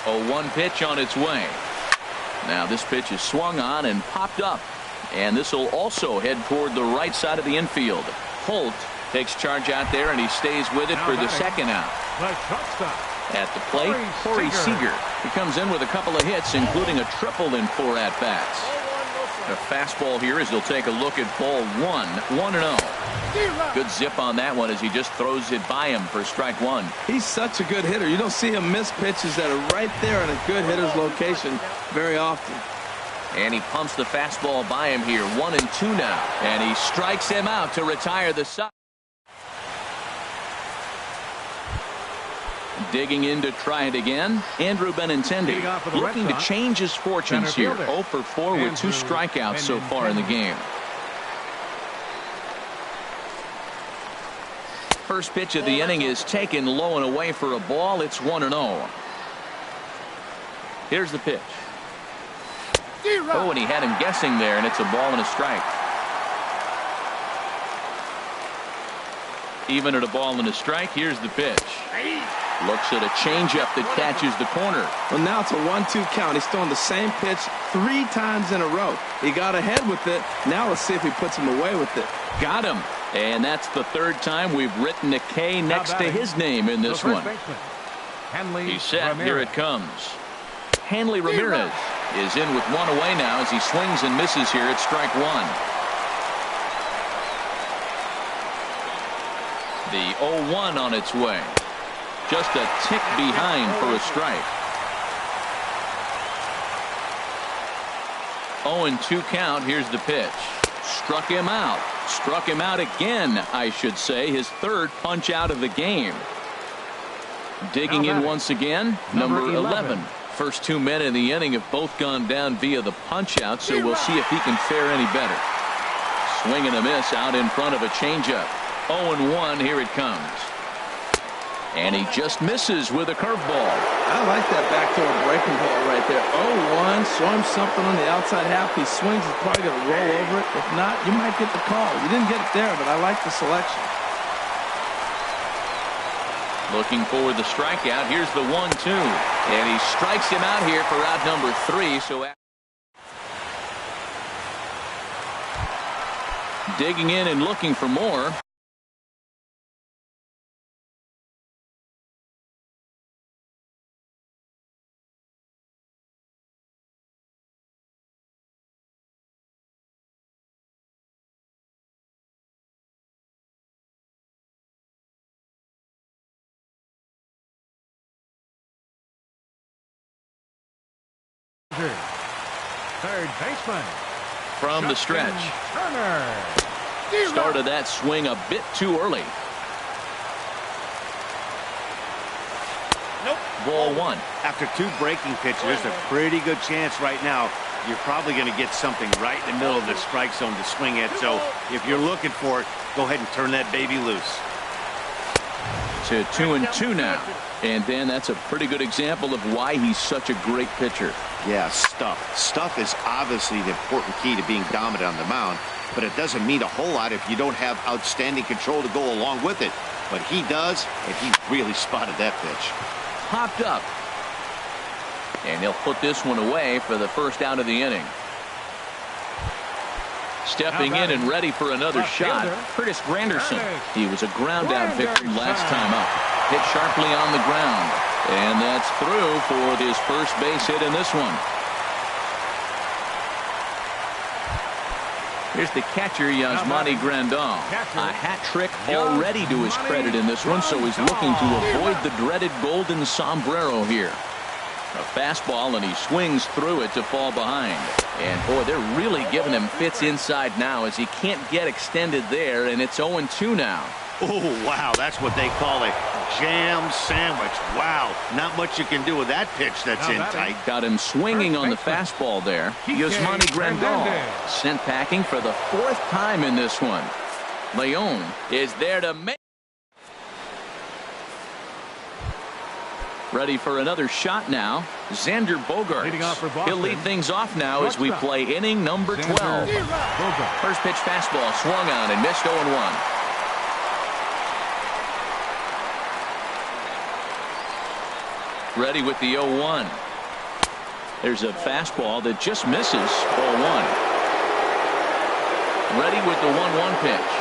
0-1 pitch on its way. Now this pitch is swung on and popped up, and this will also head toward the right side of the infield. Holt takes charge out there, and he stays with it for the second out. At the plate, Corey Seager. He comes in with a couple of hits, including a triple in 4 at-bats. A fastball here as he'll take a look at ball 1. 1-0. Good zip on that one as he just throws it by him for strike 1. He's such a good hitter. You don't see him miss pitches that are right there in a good hitter's location very often. And he pumps the fastball by him here. 1-2 now. And he strikes him out to retire the side. Digging in to try it again, Andrew Benintendi looking to change his fortunes here. 0 for 4 with 2 strikeouts so far in the game. First pitch of the inning is taken low and away for a ball. It's 1-0. Here's the pitch. Oh, and he had him guessing there, and it's a ball and a strike. Even at a ball and a strike, here's the pitch. Looks at a changeup that catches the corner. Well, now it's a 1-2 count. He's throwing the same pitch 3 times in a row. He got ahead with it. Now let's see if he puts him away with it. Got him. And that's the 3rd time we've written a K next to his name in this one. He's set. Here it comes. Hanley Ramirez is in with 1 away now as he swings and misses here at strike 1. The 0-1 on its way. Just a tick behind for a strike. 0-2 count. Here's the pitch. Struck him out. Struck him out again, I should say. His 3rd punch out of the game. Digging in once again, number 11. First 2 men in the inning have both gone down via the punch out, so we'll see if he can fare any better. Swing and a miss out in front of a changeup. 0-1, here it comes. And he just misses with a curveball. I like that backdoor breaking ball right there. 0-1, show him something on the outside half. He swings, he's probably going to roll over it. If not, you might get the call. You didn't get it there, but I like the selection. Looking for the strikeout. Here's the 1-2. And he strikes him out here for out number 3. So digging in and looking for more. Third baseman from the stretch. Started that swing a bit too early. Nope. Ball 1. After 2 breaking pitches, there's a pretty good chance right now you're probably going to get something right in the middle of the strike zone to swing at. So if you're looking for it, go ahead and turn that baby loose. To 2-2 now. And then that's a pretty good example of why he's such a great pitcher. Yeah, stuff. Stuff is obviously the important key to being dominant on the mound, but it doesn't mean a whole lot if you don't have outstanding control to go along with it. But he does, and he really spotted that pitch. Popped up. And he'll put this one away for the first out of the inning. Stepping in and ready for another shot, Curtis Granderson. He was a ground out victory last time up. Hit sharply on the ground. And that's through for his first base hit in this one. Here's the catcher, Yasmani Grandal. A hat trick already to his credit in this one, so he's looking to avoid the dreaded golden sombrero here. A fastball, and he swings through it to fall behind. And, boy, they're really giving him fits inside now as he can't get extended there, and it's 0-2 now. Oh, wow, that's what they call a jam sandwich. Wow, not much you can do with that pitch that's in tight. Got him swinging on the fastball there. Yasmani Grandal sent packing for the 4th time in this one. Leon is there to make. Ready for another shot now. Xander Bogaerts. He'll lead things off now as we play inning number 12. First pitch fastball swung on and missed 0-1. Ready with the 0-1. There's a fastball that just misses. 0-1. Ready with the 1-1 pitch.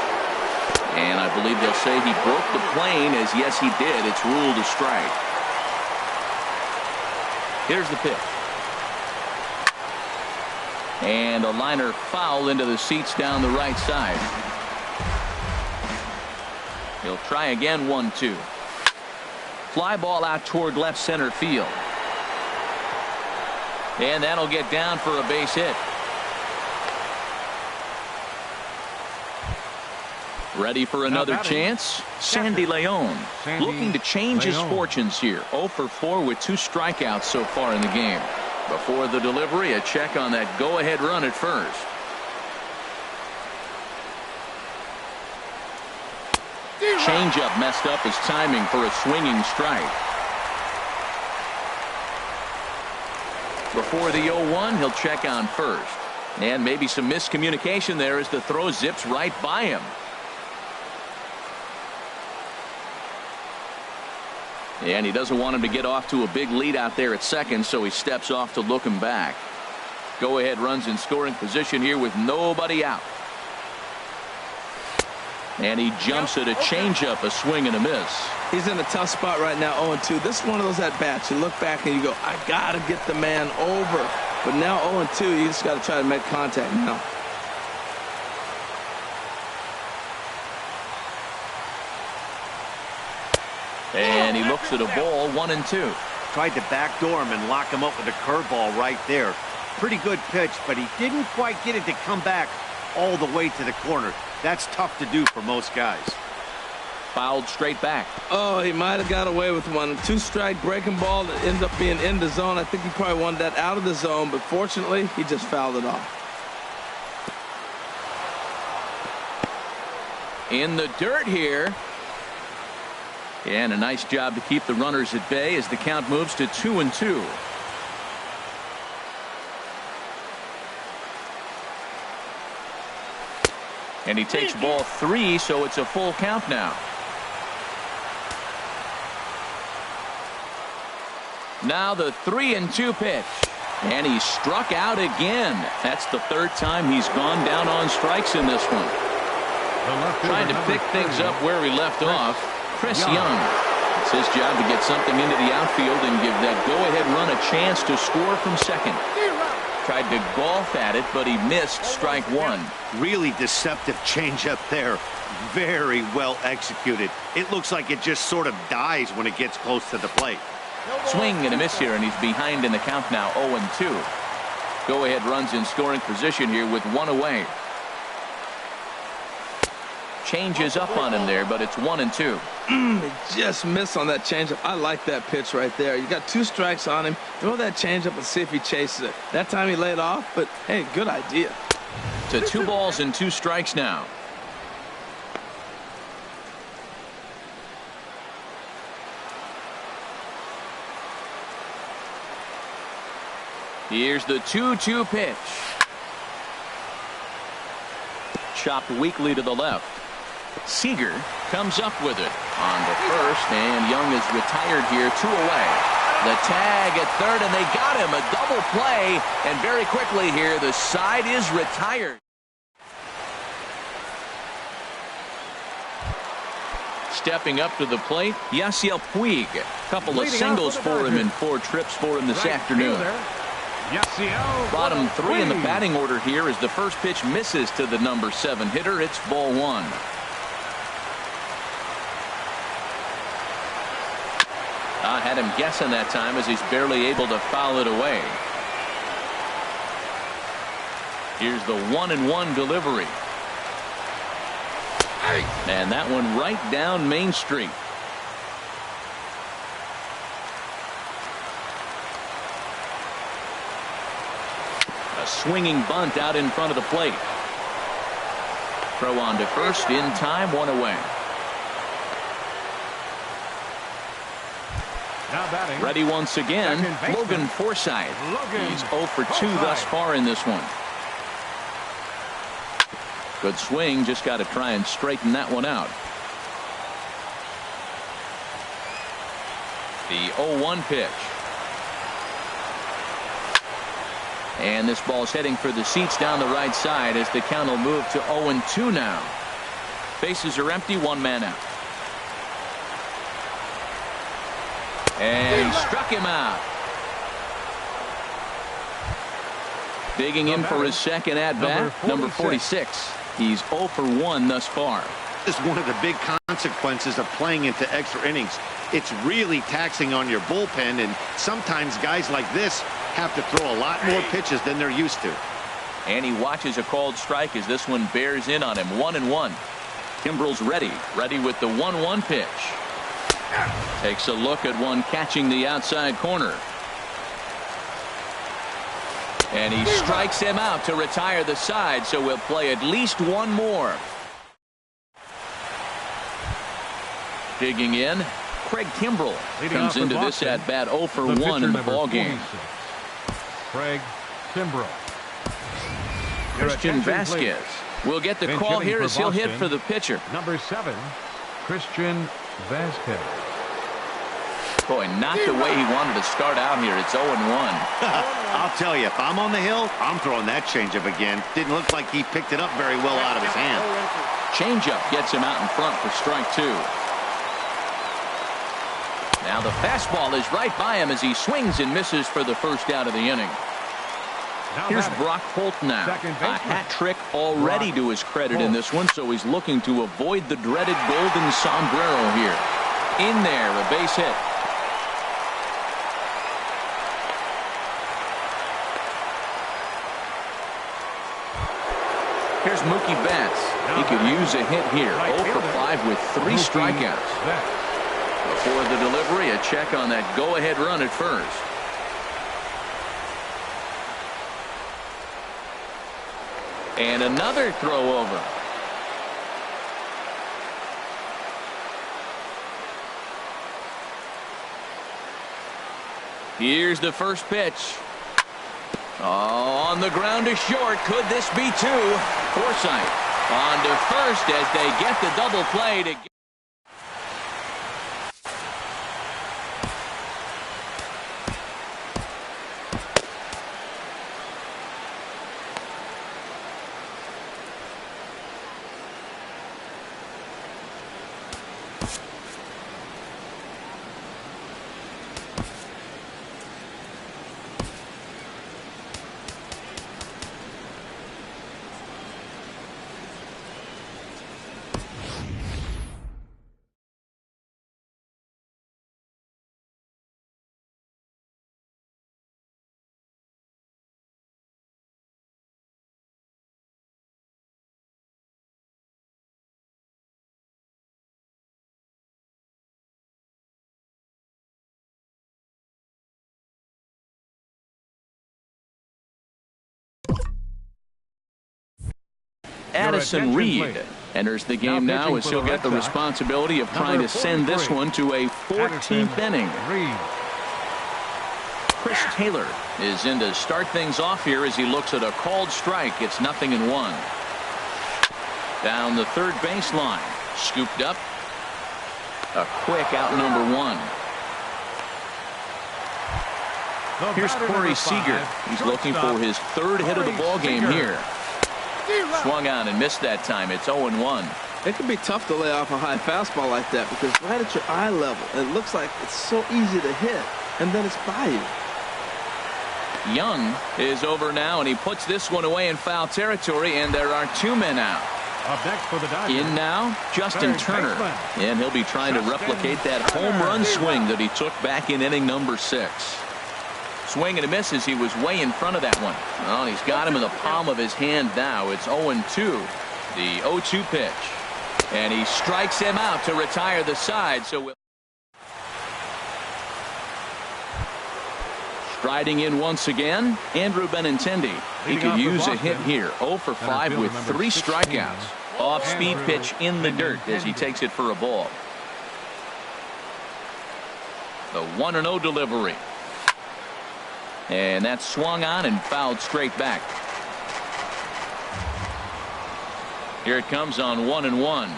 And I believe they'll say he broke the plane, as yes he did. It's ruled a strike. Here's the pitch. And a liner foul into the seats down the right side. He'll try again. 1-2. Fly ball out toward left center field. And that'll get down for a base hit. Ready for another chance? Sandy Leon looking to change his fortunes here. 0 for 4 with 2 strikeouts so far in the game. Before the delivery, a check on that go-ahead run at first. Changeup messed up his timing for a swinging strike. Before the 0-1, he'll check on first. And maybe some miscommunication there as the throw zips right by him. And he doesn't want him to get off to a big lead out there at second, so he steps off to look him back. Go-ahead runs in scoring position here with nobody out. And he jumps at a changeup, a swing and a miss. He's in a tough spot right now, 0-2. This is one of those at-bats. You look back and you go, I got to get the man over. But now 0-2, you just got to try to make contact now. And he looks at a ball, 1-2. Tried to backdoor him and lock him up with a curveball right there. Pretty good pitch, but he didn't quite get it to come back all the way to the corner. That's tough to do for most guys. Fouled straight back. Oh, he might have got away with one. 2-strike breaking ball that ended up being in the zone. I think he probably wanted that out of the zone, but fortunately, he just fouled it off. In the dirt here. And a nice job to keep the runners at bay as the count moves to 2-2. And he takes ball 3, so it's a full count now. Now the 3-2 pitch. And he struck out again. That's the third time he's gone down on strikes in this one. Trying to pick things up where he left off. Chris Young. It's his job to get something into the outfield and give that go-ahead run a chance to score from second. Tried to golf at it, but he missed strike one. Really deceptive changeup there. Very well executed. It looks like it just sort of dies when it gets close to the plate. Swing and a miss here, and he's behind in the count now, 0-2. Go-ahead runs in scoring position here with one away. Changes up on him there, but it's 1-2. He just missed on that changeup. I like that pitch right there. You got 2 strikes on him. Throw that changeup and see if he chases it. That time he laid off, but hey, good idea. To 2 balls and 2 strikes now. Here's the 2-2 pitch. Chopped weakly to the left. Seager comes up with it on the first, and Young is retired here, 2 away. The tag at third, and they got him. A double play, and very quickly here, the side is retired. Stepping up to the plate, Yasiel Puig. A couple of singles for him and 4 trips for him this afternoon. Bottom 3 in the batting order here as the first pitch misses to the number 7 hitter. It's ball 1. I had him guessing that time as he's barely able to foul it away. Here's the 1-1 delivery. And that one right down Main Street. A swinging bunt out in front of the plate. Throw on to first in time, 1 away. Ready once again, Logan Forsythe. He's 0 for 2 thus far in this one. Good swing, just got to try and straighten that one out. The 0-1 pitch. And this ball's heading for the seats down the right side as the count will move to 0-2 now. Bases are empty, 1 man out. And he struck him out. Digging in for his second at-bat, number 46. He's 0 for 1 thus far. This is one of the big consequences of playing into extra innings. It's really taxing on your bullpen, and sometimes guys like this have to throw a lot more pitches than they're used to. And he watches a called strike as this one bears in on him. 1-1. Kimbrel's ready with the 1-1 pitch. Takes a look at one catching the outside corner. And he strikes him out to retire the side, so we'll play at least 1 more. Digging in, Craig Kimbrel comes into this at bat 0 for 1 in the ballgame. Craig Kimbrough. Christian Vasquez will get the call here as he'll hit for the pitcher. Number 7, Christian Vasquez. Boy, not the way he wanted to start out here. It's 0-1. I'll tell you, if I'm on the hill, I'm throwing that changeup again. Didn't look like he picked it up very well out of his hand. Changeup gets him out in front for strike 2. Now the fastball is right by him as he swings and misses for the first out of the inning. Here's Brock Holt now. A hat trick already to his credit in this one, so he's looking to avoid the dreaded golden sombrero here. In there, a base hit. Here's Mookie Betts. He could use a hit here. 0 for 5 with 3 strikeouts. Before the delivery, a check on that go-ahead run at first. And another throw over. Here's the first pitch. Oh, on the ground to short. Could this be 2? Forsythe on to first as they get the double play to get. Addison Reed enters the game now as he'll get the responsibility of trying to send this one to a 14th inning. Chris Taylor is in to start things off here as he looks at a called strike. It's 0-1. Down the third baseline. Scooped up. A quick out number 1. Here's Corey Seager. He's looking for his 3rd hit of the ball game here. Swung on and missed that time. It's 0-1. It can be tough to lay off a high fastball like that because right at your eye level, it looks like it's so easy to hit, and then it's by you. Young is over now, and he puts this one away in foul territory, and there are 2 men out. Up next for the Dodgers. In now, Justin Turner, and he'll be trying to replicate that home run swing that he took back in inning number 6. Swing and a miss as he was way in front of that one. Well, he's got him in the palm of his hand now. It's 0-2. The 0-2 pitch. And he strikes him out to retire the side. So striding in once again, Andrew Benintendi. He could use a hit here. 0 for 5 with 3 strikeouts. Off-speed pitch in the dirt as he takes it for a ball. The 1-0 delivery. And that's swung on and fouled straight back. Here it comes on 1-1.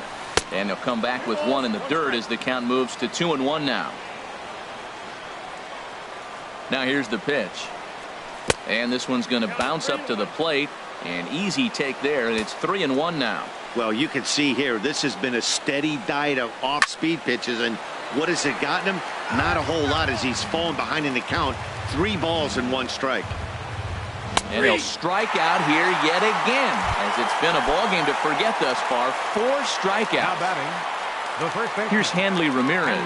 And he'll come back with 1 in the dirt as the count moves to 2-1 now. Now here's the pitch. And this one's going to bounce up to the plate. An easy take there, and it's 3-1 now. Well, you can see here, this has been a steady diet of off-speed pitches, and what has it gotten him? Not a whole lot as he's fallen behind in the count. 3 balls and 1 strike. And he'll strike out here yet again, as it's been a ball game to forget thus far. 4 strikeouts. Now batting, the first baseman. Here's Hanley Ramirez,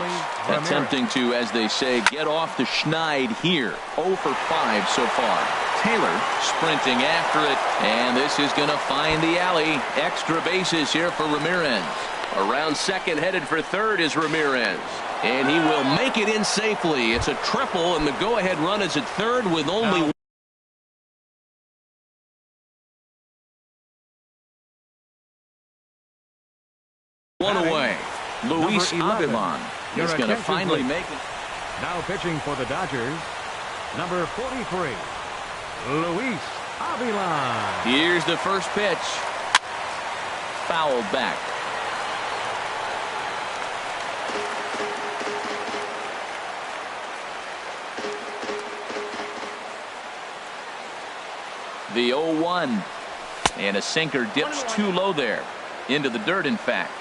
attempting to, as they say, get off the schneid here. 0 for 5 so far. Taylor sprinting after it, and this is going to find the alley. Extra bases here for Ramirez. Around second, headed for third is Ramirez. And he will make it in safely. It's a triple, and the go-ahead run is at third with only one away. Luis Avilan is going to finally make it. Now pitching for the Dodgers, number 43, Luis Avila. Here's the first pitch. Fouled back. The 0-1. And a sinker dips too low there. Into the dirt, in fact.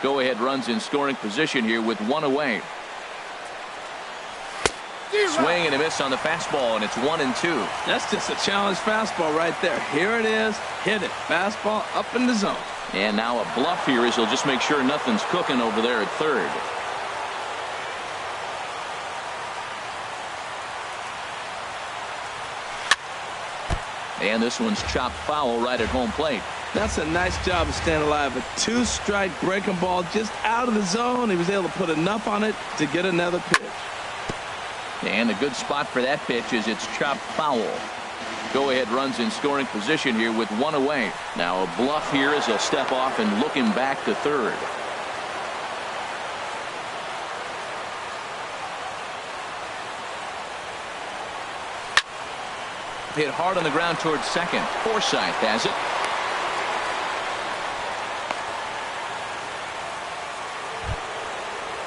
Go-ahead runs in scoring position here with one away. Swing and a miss on the fastball, and it's 1-2. That's just a challenge fastball right there. Here it is. Hit it. Fastball up in the zone. And now a bluff here as he'll just make sure nothing's cooking over there at third. And this one's chopped foul right at home plate. That's a nice job of staying alive. A two-strike breaking ball just out of the zone. He was able to put enough on it to get another pitch. And a good spot for that pitch is it's chopped foul. Go-ahead runs in scoring position here with one away. Now a bluff here as he'll step off and look him back to third. Hit hard on the ground towards second. Forsythe has it.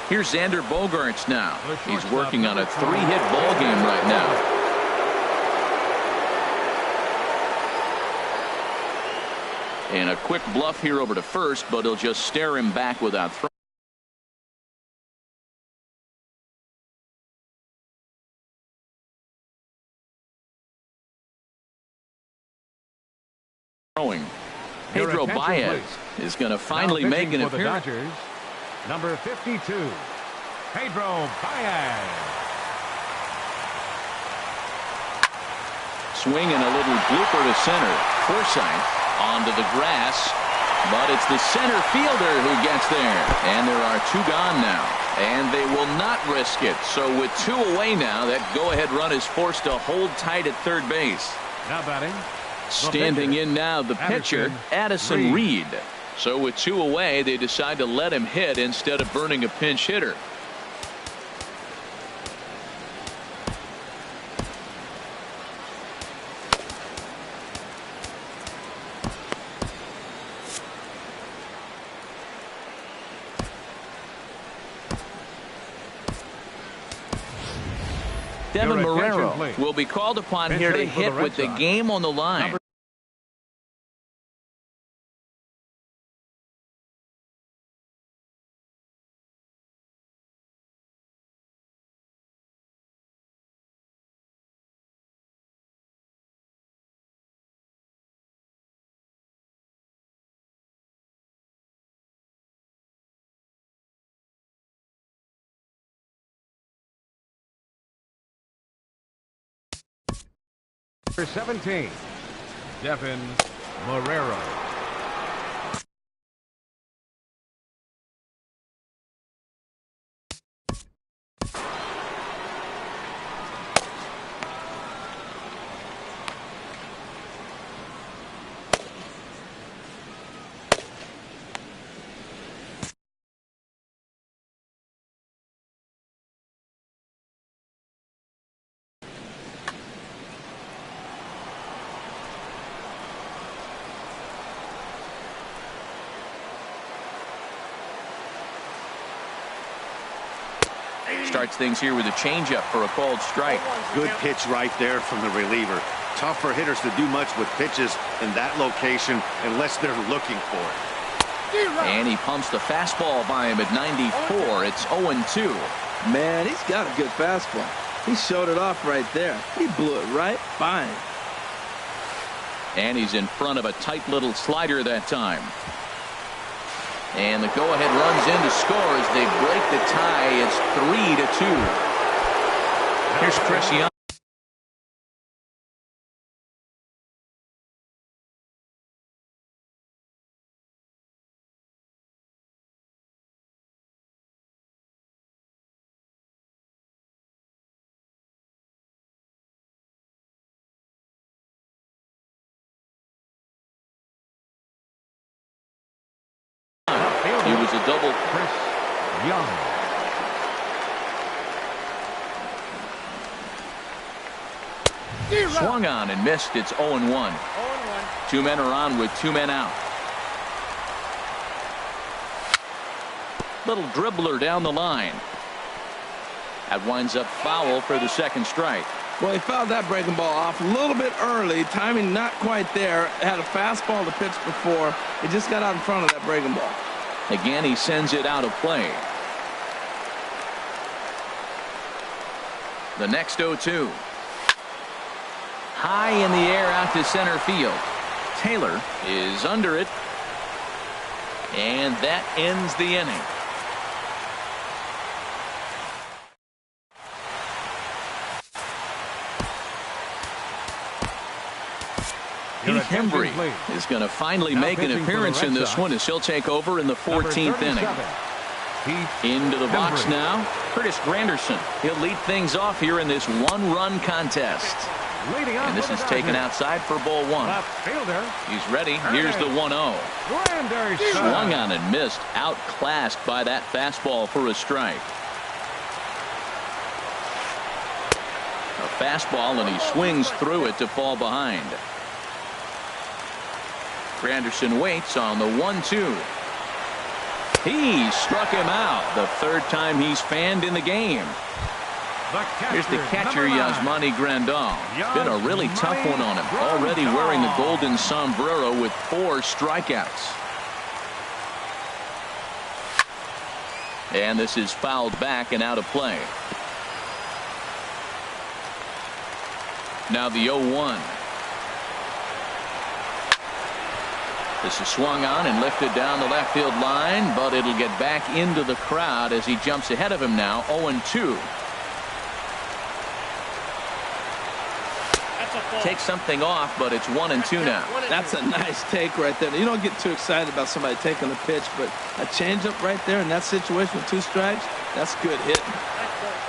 Here's Xander Bogaerts now. He's working on a 3-hit ball game right now. And a quick bluff here over to first, but he'll just stare him back without throwing. Pedro Baez is going to finally make an appearance. Number 52, Pedro Baez. Swing and a little blooper to center. Forsythe onto the grass, but it's the center fielder who gets there. And there are two gone now, and they will not risk it. So with two away now, that go-ahead run is forced to hold tight at third base. Now batting. Standing in now, the pitcher, Addison Reed. So with two away, they decide to let him hit instead of burning a pinch hitter. Devin Marrero will be called upon here to hit with the game on the line. Number 17, Devin Marrero. Starts things here with a changeup for a called strike. Good pitch right there from the reliever. Tough for hitters to do much with pitches in that location unless they're looking for it. And he pumps the fastball by him at 94. It's 0-2. Man, he's got a good fastball. He showed it off right there. He blew it right by him. And he's in front of a tight little slider that time. And the go-ahead runs in to score as they break the tie. It's 3-2. Here's Chris Young. He was a double. Chris Young. Swung on and missed. It's 0-1. 0-1. 2 men are on with 2 men out. Little dribbler down the line. That winds up foul for the second strike. Well, he fouled that breaking ball off a little bit early. Timing not quite there. Had a fastball to pitch before. He just got out in front of that breaking ball. Again, he sends it out of play. The next 0-2. High in the air out to center field. Taylor is under it. And that ends the inning. Heath Hembry is going to finally make an appearance in this one as he'll take over in the 14th inning. Into the box now, Curtis Granderson. He'll lead things off here in this one-run contest. And this is taken outside for ball 1. He's ready. Here's the 1-0. Swung on and missed. Outclassed by that fastball for a strike. A fastball, and he swings through it to fall behind. Granderson waits on the 1-2. He struck him out. The third time he's fanned in the game. Here's the catcher, Yasmani Grandal. Been a really tough one on him. Already wearing the golden sombrero with 4 strikeouts. And this is fouled back and out of play. Now the 0-1. This is swung on and lifted down the left field line, but it'll get back into the crowd as he jumps ahead of him now. 0-2. Takes something off, but it's 1-2 now. That's a nice take right there. You don't get too excited about somebody taking the pitch, but a changeup right there in that situation with 2 strikes, that's good hitting.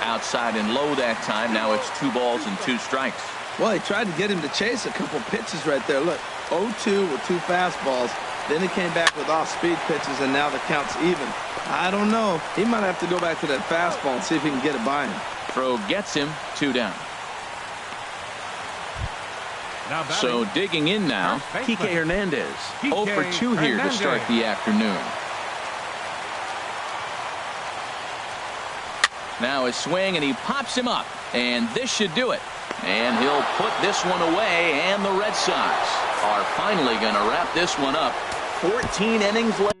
Outside and low that time. Now it's 2 balls and 2 strikes. Well, he tried to get him to chase a couple pitches right there. Look, 0-2 with 2 fastballs. Then he came back with off-speed pitches, and now the count's even. I don't know. He might have to go back to that fastball and see if he can get it by him. Throw gets him. 2 down. So digging in now, Kike Hernandez. 0 for 2 here to start the afternoon. Now a swing, and he pops him up. And this should do it. And he'll put this one away, and the Red Sox are finally going to wrap this one up. 14 innings left.